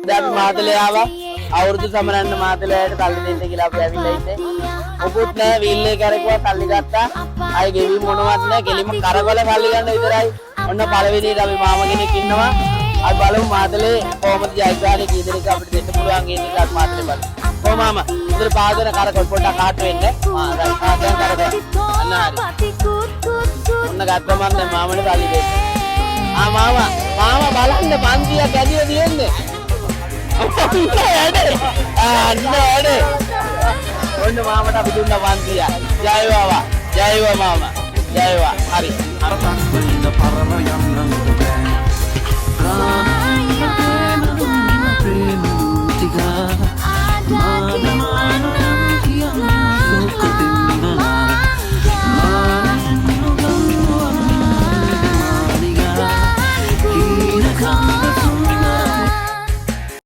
දැන් මාතලේ ආවා අවුරුදු සමරන්න මාතලයට තල්ලි දෙන්න කියලා අපි ඇවිල්ලා ඉන්නේ. මොකුත් නැහැ වීල් එක කරකුවා තල්ලි ගත්තා. ආයේ ගෙවි මොනවත් නැහැ. කෙලිම කරවල තල්ලි ගන්න විතරයි. ඔන්න පළවෙනියට අපි මාම කෙනෙක් ඉන්නවා. අපි බලමු මාතලේ කොහොමද ජයග්‍රහණය කී දෙනෙක් අපිට දෙන්න පුළුවන් කියන එක අපි මාතලේ බලමු. කොහොම මාම ඉතින් පාදන කරකවල පොඩ්ඩක් කාට් වෙන්න. දැන් කරකවල. අන්න හරි. ඔන්න ගත්තා මම දැන් මාමනේ තල්ලි දෙන්න. මාම බලන්න පන්තියක් ඇදිලා තියෙන්නේ. ඔන්න මාමට අපි දුන්න පන්තිය. ජය වේවා. ජය වේවා මාම. ජය වේවා. හරි. අර තක් වෙන්න පරම යන්න උඩ බෑ.